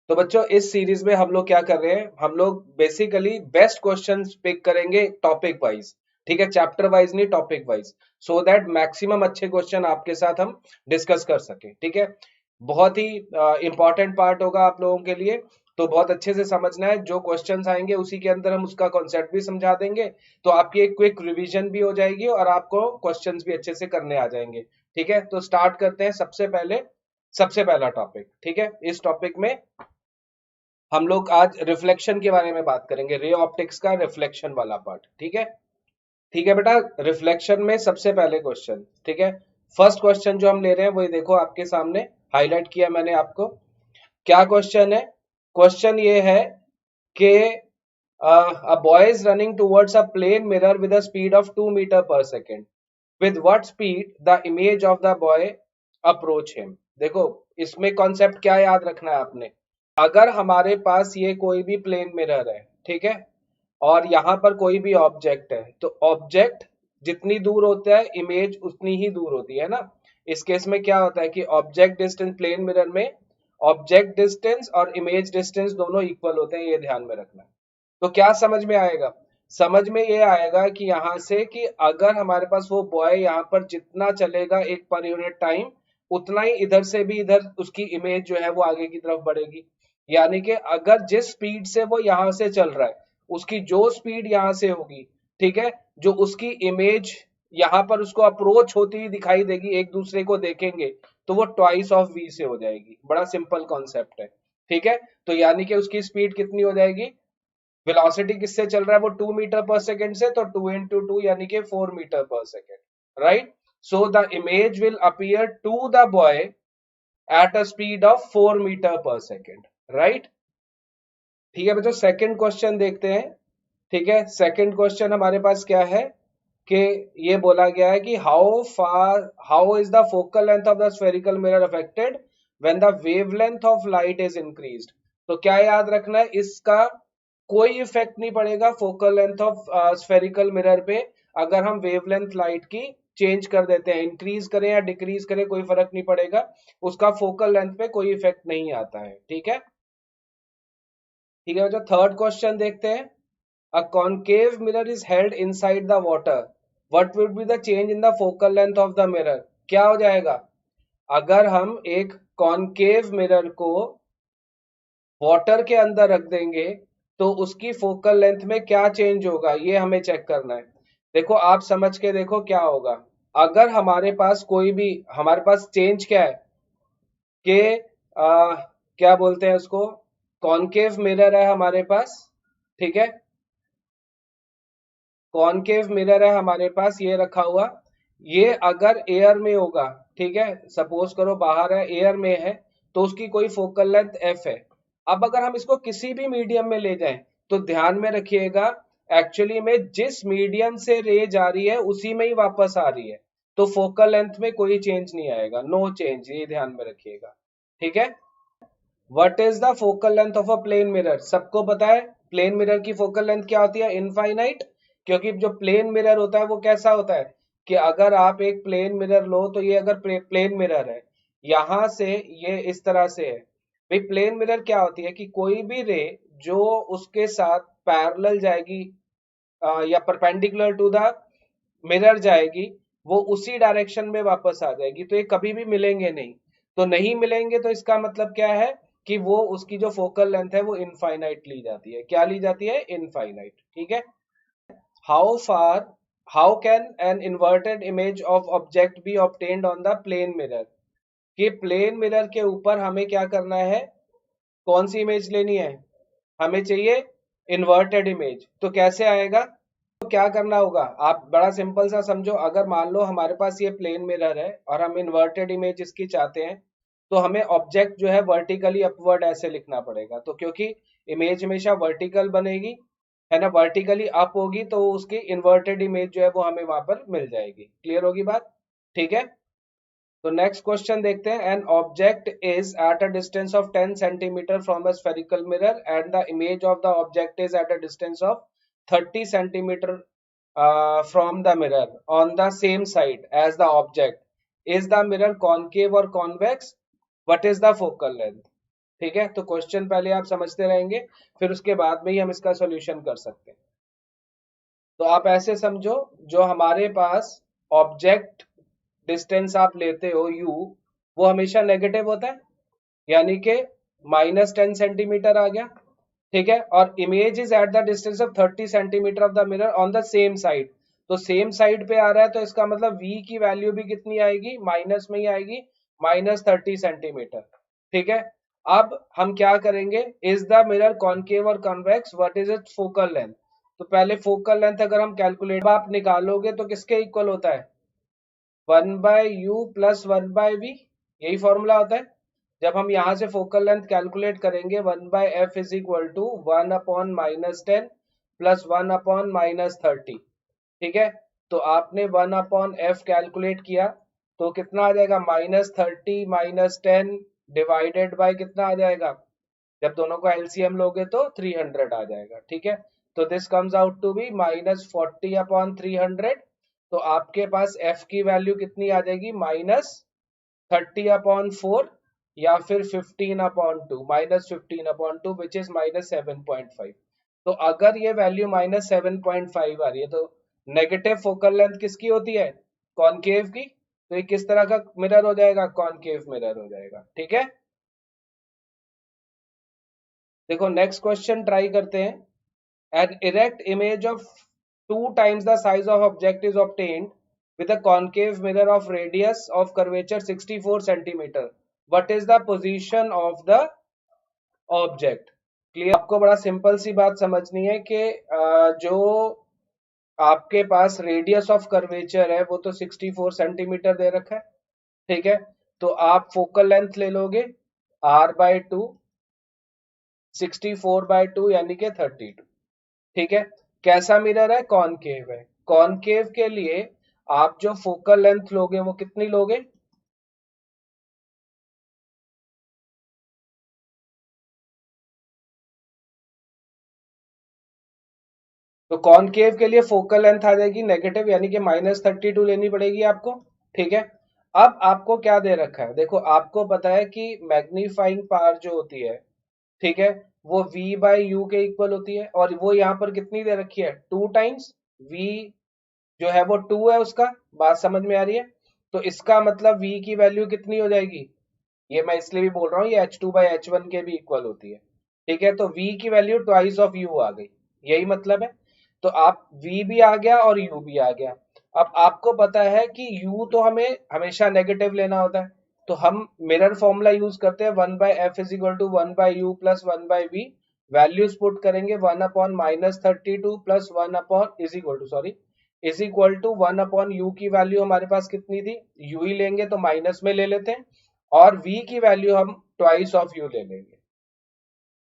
तो बच्चों इस सीरीज में हम लोग क्या कर रहे हैं, हम लोग बेसिकली बेस्ट क्वेश्चंस पिक करेंगे टॉपिक वाइज। ठीक है, चैप्टर वाइज नहीं, topic wise, so that maximum अच्छे क्वेश्चन आपके साथ हम डिस्कस कर सके। ठीक है, बहुत ही इंपॉर्टेंट पार्ट होगा आप लोगों के लिए, तो बहुत अच्छे से समझना है। जो क्वेश्चंस आएंगे उसी के अंदर हम उसका कॉन्सेप्ट भी समझा देंगे, तो आपकी एक क्विक रिवीजन भी हो जाएगी और आपको क्वेश्चंस भी अच्छे से करने आ जाएंगे। ठीक है, तो स्टार्ट करते हैं। सबसे पहला टॉपिक, ठीक है, इस टॉपिक में हम लोग आज रिफ्लेक्शन के बारे में बात करेंगे, रे ऑप्टिक्स का रिफ्लेक्शन वाला पार्ट। ठीक है, ठीक है बेटा। रिफ्लेक्शन में सबसे पहले क्वेश्चन, ठीक है, फर्स्ट क्वेश्चन जो हम ले रहे हैं वही देखो आपके सामने हाईलाइट किया मैंने आपको। क्या क्वेश्चन है? क्वेश्चन ये है कि a boy is running towards a plane mirror with a speed of 2 meter per second. With what speed the image of the boy approach him? देखो इसमें कॉन्सेप्ट क्या याद रखना है आपने। अगर हमारे पास ये कोई भी प्लेन मिरर है, ठीक है, और यहाँ पर कोई भी ऑब्जेक्ट है, तो ऑब्जेक्ट जितनी दूर होता है इमेज उतनी ही दूर होती है ना। इस केस में क्या होता है कि ऑब्जेक्ट डिस्टेंस, प्लेन मिरर में ऑब्जेक्ट डिस्टेंस और इमेज डिस्टेंस दोनों इक्वल होते हैं, ये ध्यान में रखना है। तो क्या समझ में आएगा? समझ में ये आएगा कि यहाँ से कि अगर हमारे पास वो बॉय यहाँ पर जितना चलेगा एक पर यूनिट टाइम, उतना ही इधर से भी इधर उसकी इमेज जो है वो आगे की तरफ बढ़ेगी। यानी कि अगर जिस स्पीड से वो यहाँ से चल रहा है, उसकी जो स्पीड यहाँ से होगी, ठीक है, जो उसकी इमेज यहाँ पर उसको अप्रोच होती हुई दिखाई देगी, एक दूसरे को देखेंगे, तो वो ट्वाइस ऑफ वी से हो जाएगी। बड़ा सिंपल कॉन्सेप्ट है। ठीक है, तो यानी कि उसकी स्पीड कितनी हो जाएगी? वेलोसिटी किससे चल रहा है वो? 2 मीटर पर सेकेंड से, तो 2 इंटू 2 यानी कि 4 metre per second. Right, so the image will appear to the boy at a speed of 4 metre per second. Right, ठीक है बच्चों, सेकंड क्वेश्चन देखते हैं। ठीक है, सेकंड क्वेश्चन हमारे पास क्या है कि ये बोला गया है कि how is the focal length of the spherical mirror affected when the wavelength of light is increased. तो क्या याद रखना है, इसका कोई इफेक्ट नहीं पड़ेगा focal length of spherical mirror पे। अगर हम वेवलेंथ लाइट की चेंज कर देते हैं, इंक्रीज करें या डिक्रीज करें, कोई फर्क नहीं पड़ेगा, उसका फोकल लेंथ पे कोई इफेक्ट नहीं आता है। ठीक है, ठीक है बच्चों, थर्ड क्वेश्चन देखते हैं। A concave mirror is held inside the water, what would be the change in the focal length of the mirror? क्या हो जाएगा अगर हम एक कॉनकेव मिरर को वाटर के अंदर रख देंगे, तो उसकी फोकल लेंथ में क्या चेंज होगा, ये हमें चेक करना है। देखो आप समझ के देखो क्या होगा। अगर हमारे पास कोई भी, हमारे पास चेंज क्या है कि क्या बोलते हैं उसको, कॉनकेव मिरर है हमारे पास, ठीक है, कॉनकेव मिरर है हमारे पास ये रखा हुआ। ये अगर एयर में होगा, ठीक है, सपोज करो बाहर है, एयर में है, तो उसकी कोई फोकल लेंथ एफ है। अब अगर हम इसको किसी भी मीडियम में ले जाएं, तो ध्यान में रखिएगा, एक्चुअली में जिस मीडियम से रे जा रही है उसी में ही वापस आ रही है, तो फोकल लेंथ में कोई चेंज नहीं आएगा, नो चेंज, ये ध्यान में रखिएगा। ठीक है, what is the focal length of a plane mirror? सबको पता है प्लेन मिरर की फोकल लेंथ क्या होती है? इनफाइनाइट। क्योंकि जो प्लेन मिरर होता है वो कैसा होता है कि अगर आप एक प्लेन मिरर लो, तो ये अगर प्लेन मिरर है, यहां से ये इस तरह से है। भाई प्लेन मिरर क्या होती है कि कोई भी रे जो उसके साथ पैरेलल जाएगी या परपेंडिकुलर टू द मिरर जाएगी, वो उसी डायरेक्शन में वापस आ जाएगी, तो ये कभी भी मिलेंगे नहीं। तो नहीं मिलेंगे तो इसका मतलब क्या है कि वो उसकी जो फोकल लेंथ है वो इनफाइनाइट ली जाती है। क्या ली जाती है? इनफाइनाइट। ठीक है, how far how can an inverted image of object be obtained on the plane mirror? कि प्लेन मिरर के ऊपर हमें क्या करना है, कौन सी इमेज लेनी है? हमें चाहिए इन्वर्टेड इमेज। तो कैसे आएगा? तो क्या करना होगा, आप बड़ा सिंपल सा समझो। अगर मान लो हमारे पास ये प्लेन मिरर है और हम इन्वर्टेड इमेज इसकी चाहते हैं, तो हमें ऑब्जेक्ट जो है वर्टिकली अपवर्ड ऐसे लिखना पड़ेगा। तो क्योंकि इमेज हमेशा वर्टिकल बनेगी, है ना, वर्टिकली अप होगी, तो उसकी इन्वर्टेड इमेज जो है वो हमें वहां पर मिल जाएगी। क्लियर होगी बात? ठीक है, तो नेक्स्ट क्वेश्चन देखते हैं। An object is at a distance of 10 centimetre from a spherical mirror and the image of the object is at a distance of 30 centimetre from the mirror on the same side as the object. Is the mirror concave or convex? What is the focal length? ठीक है, तो question पहले आप समझते रहेंगे, फिर उसके बाद में ही हम इसका सॉल्यूशन कर सकते हैं। तो आप ऐसे समझो, जो हमारे पास ऑब्जेक्ट डिस्टेंस आप लेते हो u, वो हमेशा नेगेटिव होता है, यानी कि -10 सेंटीमीटर आ गया। ठीक है, और image is at the distance of 30 centimetre of the mirror on the same side. तो सेम साइड पे आ रहा है, तो इसका मतलब v की वैल्यू भी कितनी आएगी, माइनस में ही आएगी, -30 सेंटीमीटर। ठीक है, अब हम क्या करेंगे, इज द मिरर कॉनकेव और convex, what is it's focal length. तो पहले फोकल लेंथ अगर हम कैलकुलेट आप निकालोगे तो किसके इक्वल होता है, 1/u प्लस 1/v, यही फॉर्मूला होता है। जब हम यहां से फोकल लेंथ कैलकुलेट करेंगे, 1/f is equal to 1/-10 plus 1/-30। ठीक है, तो आपने 1/f कैलकुलेट किया, तो कितना आ जाएगा, -30 -10 डिवाइडेड बाय कितना आ जाएगा, जब दोनों को एलसीएम लोगे तो 300 आ जाएगा। ठीक है, तो this comes out to be -40/300। तो आपके पास f की वैल्यू कितनी आ जाएगी, -30/4 या फिर 15/2, -15/2 विच इज -7.5। तो अगर ये वैल्यू -7.5 आ रही है, तो नेगेटिव फोकल लेंथ किसकी होती है, कॉनकेव की। तो ये किस तरह का मिरर हो जाएगा, कॉनकेव मिरर हो जाएगा। ठीक है, देखो नेक्स्ट क्वेश्चन ट्राई करते हैं। An erect image of 2 times the size of object is obtained with a concave mirror of radius of curvature 64 centimeter. What is the position of the object? Clear, आपको बड़ा simple सी बात समझनी है कि जो आपके पास रेडियस ऑफ कर्वेचर है वो तो 64 सेंटीमीटर दे रखा है। ठीक है, तो आप फोकल लेंथ ले लोगे r/2, 64/2 यानी कि 32। ठीक है, कैसा मिरर है, कॉनकेव है। कॉनकेव के लिए आप जो फोकल लेंथ लोगे वो कितनी लोगे, तो कॉनकेव के लिए फोकल लेंथ आ जाएगी नेगेटिव, यानी कि -32 लेनी पड़ेगी आपको। ठीक है, अब आपको क्या दे रखा है, देखो आपको पता है कि मैग्नीफाइंग पावर जो होती है, ठीक है, वो v/u के इक्वल होती है, और वो यहाँ पर कितनी दे रखी है, 2 टाइम्स v, जो है वो 2 है उसका, बात समझ में आ रही है। तो इसका मतलब v की वैल्यू कितनी हो जाएगी, ये मैं इसलिए भी बोल रहा हूँ, ये h2/h1 के भी इक्वल होती है। ठीक है, तो v की वैल्यू ट्वाइस ऑफ u आ गई, यही मतलब है। तो आप v भी आ गया और u भी आ गया। अब आपको पता है कि u तो हमें हमेशा नेगेटिव लेना होता है, तो हम मिरर फॉर्मूला यूज करते हैं, 1/f is equal to 1/u plus 1/v। Values put करेंगे, 1/-32 plus 1 is equal to, sorry, is equal to 1/u की वैल्यू हमारे पास कितनी थी, u ही लेंगे तो माइनस में ले लेते हैं, और v की वैल्यू हम ट्वाइस ऑफ u ले लेंगे।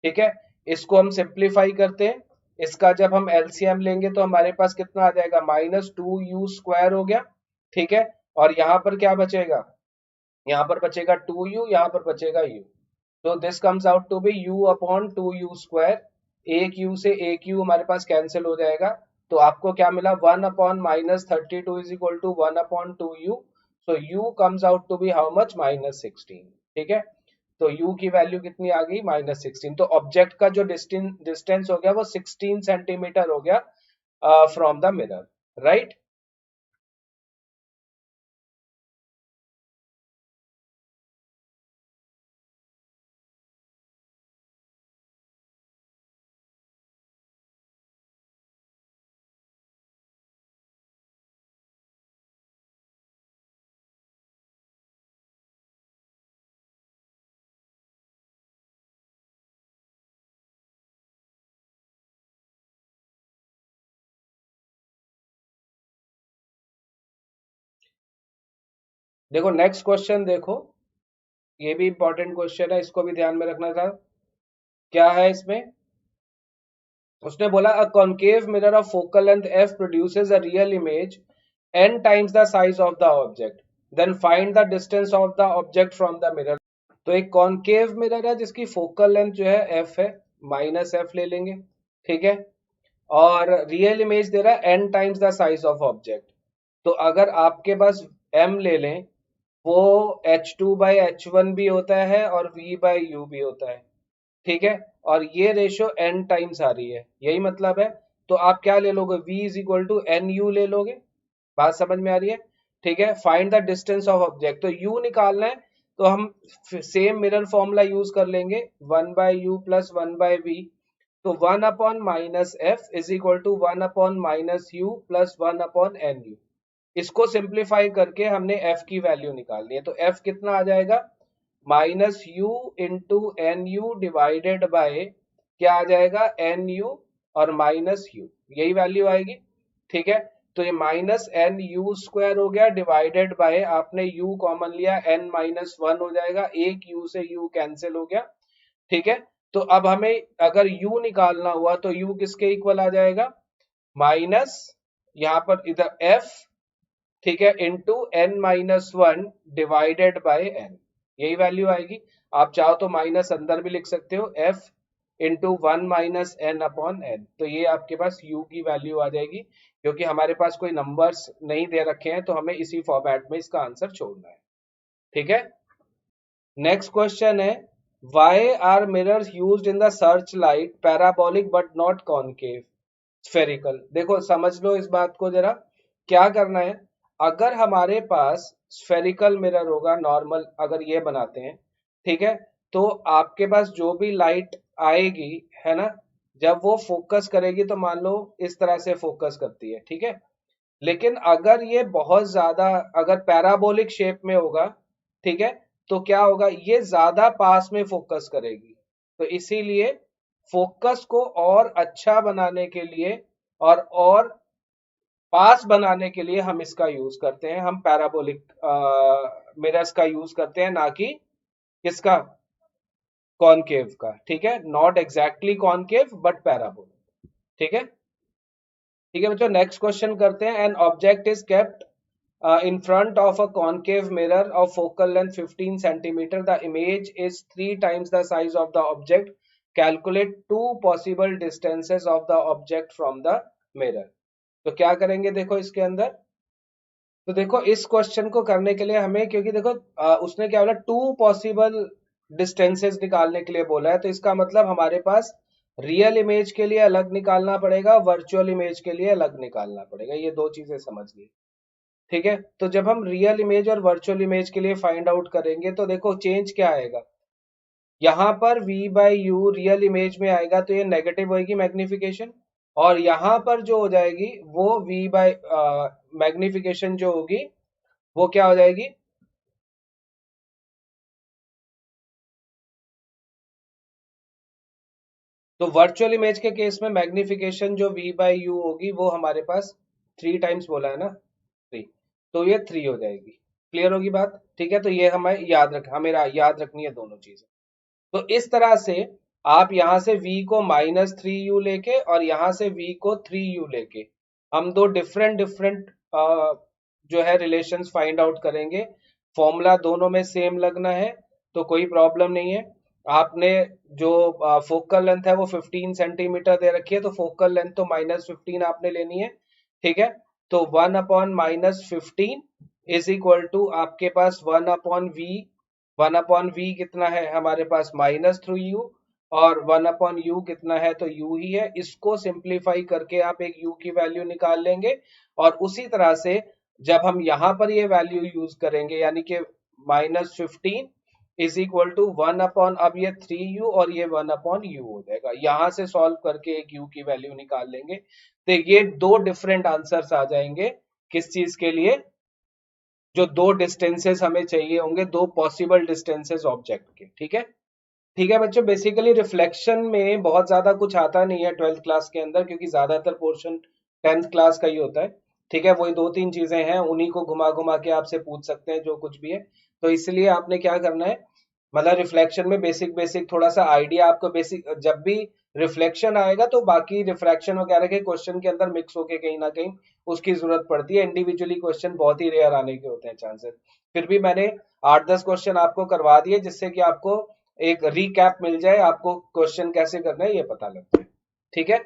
ठीक है, इसको हम सिंप्लीफाई करते हैं, इसका जब हम एलसीएम लेंगे तो हमारे पास कितना आ जाएगा, -2u² हो गया। ठीक है, और यहाँ पर क्या बचेगा, यहाँ पर बचेगा 2u, यहाँ पर बचेगा u। तो this comes out to be u/2u²। एक u से एक u हमारे पास कैंसिल हो जाएगा, तो आपको क्या मिला, 1/-32 is equal to 1/2u। So u comes out to be how much, -16। ठीक है, तो u की वैल्यू कितनी आ गई, -16। तो ऑब्जेक्ट का जो डिस्टेंस हो गया वो 16 सेंटीमीटर हो गया फ्रॉम द मिरर, राइट। देखो नेक्स्ट क्वेश्चन देखो, ये भी इंपॉर्टेंट क्वेश्चन है, इसको भी ध्यान में रखना था। क्या है इसमें, उसने बोला a concave mirror of focal length f produces a real image n times the size of the object, then find the distance of the object from the mirror। तो एक कॉनकेव मिरर है जिसकी फोकल लेंथ जो है f है, -f ले लेंगे। ठीक है, और रियल इमेज दे रहा है n times the size of object. तो अगर आपके पास m ले लें, वो H2/H1 भी होता है और V/U भी होता है, ठीक है। और ये रेशो n टाइम्स आ रही है, यही मतलब है। तो आप क्या ले लोगे, V is equal to n u ले लोगे। बात समझ में आ रही है? ठीक है। Find the distance of object, तो u निकालना है, तो हम सेम मिरर फॉर्मूला यूज कर लेंगे, 1/u प्लस 1/v। तो 1/-f is equal to 1/-u plus 1/nu। इसको सिंप्लीफाई करके हमने f की वैल्यू निकालनी है, तो f कितना आ जाएगा, minus u into n u divided by क्या आ जाएगा, एन यू और माइनस यू, यही वैल्यू आएगी, ठीक है। तो ये माइनस एन यू स्क्वायर हो गया डिवाइडेड बाय, आपने u कॉमन लिया, n माइनस वन हो जाएगा, एक u से u कैंसिल हो गया, ठीक है। तो अब हमें अगर u निकालना हुआ तो u किसके इक्वल आ जाएगा, माइनस यहाँ पर इधर f, ठीक है, into n minus one divided by n, यही वैल्यू आएगी। आप चाहो तो माइनस अंदर भी लिख सकते हो, एफ इंटू 1-n/n, तो ये आपके पास u की वैल्यू आ जाएगी। क्योंकि हमारे पास कोई नंबर्स नहीं दे रखे हैं तो हमें इसी फॉर्मेट में इसका आंसर छोड़ना है, ठीक है। नेक्स्ट क्वेश्चन है, why are mirrors used in the search light parabolic but not concave spherical. देखो समझ लो इस बात को जरा, क्या करना है, अगर हमारे पास स्फेरिकल मिरर होगा नॉर्मल, अगर ये बनाते हैं, ठीक है, तो आपके पास जो भी लाइट आएगी, है ना, जब वो फोकस करेगी तो मान लो इस तरह से फोकस करती है, ठीक है। लेकिन अगर ये बहुत ज्यादा, अगर पैराबोलिक शेप में होगा, ठीक है, तो क्या होगा, ये ज्यादा पास में फोकस करेगी। तो इसीलिए फोकस को और अच्छा बनाने के लिए और पास बनाने के लिए हम इसका यूज करते हैं, हम पैराबोलिक मिरर्स का यूज करते हैं, ना कि किसका, कॉनकेव का, ठीक है, not exactly concave but parabolic, ठीक है। ठीक है बच्चों, नेक्स्ट क्वेश्चन करते हैं। An object is kept in front of a concave mirror of focal length 15 centimeter. The image is 3 times the size of the object. Calculate two possible distances of the object from the mirror. तो क्या करेंगे, देखो इसके अंदर, तो देखो इस question को करने के लिए हमें, क्योंकि देखो उसने क्या बोला, टू पॉसिबल डिस्टेंसेस निकालने के लिए बोला है, तो इसका मतलब हमारे पास रियल इमेज के लिए अलग निकालना पड़ेगा, वर्चुअल इमेज के लिए अलग निकालना पड़ेगा, ये दो चीजें समझिए, ठीक है। तो जब हम रियल इमेज और वर्चुअल इमेज के लिए फाइंड आउट करेंगे तो देखो चेंज क्या आएगा, यहाँ पर v/u रियल इमेज में आएगा तो ये नेगेटिव होगी मैग्निफिकेशन, और यहाँ पर जो हो जाएगी वो v बाय मैग्निफिकेशन जो होगी वो क्या हो जाएगी, तो वर्चुअल इमेज के केस में मैग्निफिकेशन जो v/u होगी वो हमारे पास 3 टाइम्स बोला है ना, 3, तो ये 3 हो जाएगी। क्लियर होगी बात, ठीक है। तो ये हमें याद रखनी है दोनों चीजें। तो इस तरह से आप यहां से v को -3u लेके और यहां से v को 3u लेके हम दो डिफरेंट डिफरेंट जो है रिलेशंस फाइंड आउट करेंगे। फॉर्मूला दोनों में सेम लगना है तो कोई प्रॉब्लम नहीं है। आपने जो फोकल लेंथ है वो 15 सेंटीमीटर दे रखी है, तो फोकल लेंथ तो -15 आपने लेनी है, ठीक है। तो 1/-15 इज इक्वल टू आपके पास 1/v, 1/v कितना है हमारे पास -3u, और 1/u कितना है, तो u ही है। इसको सिंप्लीफाई करके आप एक u की वैल्यू निकाल लेंगे, और उसी तरह से जब हम यहाँ पर ये वैल्यू यूज करेंगे, यानी कि -15 इज इक्वल टू 1/, अब ये 3u और ये 1/u हो जाएगा। यहां से सॉल्व करके एक u की वैल्यू निकाल लेंगे, तो ये दो डिफरेंट आंसर्स आ जाएंगे। किस चीज के लिए, जो दो डिस्टेंसेस हमें चाहिए होंगे, दो पॉसिबल डिस्टेंसेस ऑब्जेक्ट के, ठीक है। ठीक है बच्चों, बेसिकली रिफ्लेक्शन में बहुत ज्यादा कुछ आता नहीं है 12th क्लास के अंदर, क्योंकि ज्यादातर पोर्शन 10th क्लास का ही होता है, ठीक है। वही दो तीन चीजें हैं, उन्हीं को घुमा घुमा के आपसे पूछ सकते हैं जो कुछ भी है। तो इसलिए आपने क्या करना है, मतलब रिफ्लेक्शन में बेसिक बेसिक थोड़ा सा आइडिया आपको, बेसिक जब भी रिफ्लेक्शन आएगा तो बाकी रिफ्रैक्शन वगैरह के क्वेश्चन के अंदर मिक्स होके कहीं ना कहीं उसकी जरूरत पड़ती है। इंडिविजुअली क्वेश्चन बहुत ही रेयर आने के होते हैं चांसेस। फिर भी मैंने 8-10 क्वेश्चन आपको करवा दिए, जिससे कि आपको एक रीकैप मिल जाए, आपको क्वेश्चन कैसे करना है ये पता लगता है, ठीक है।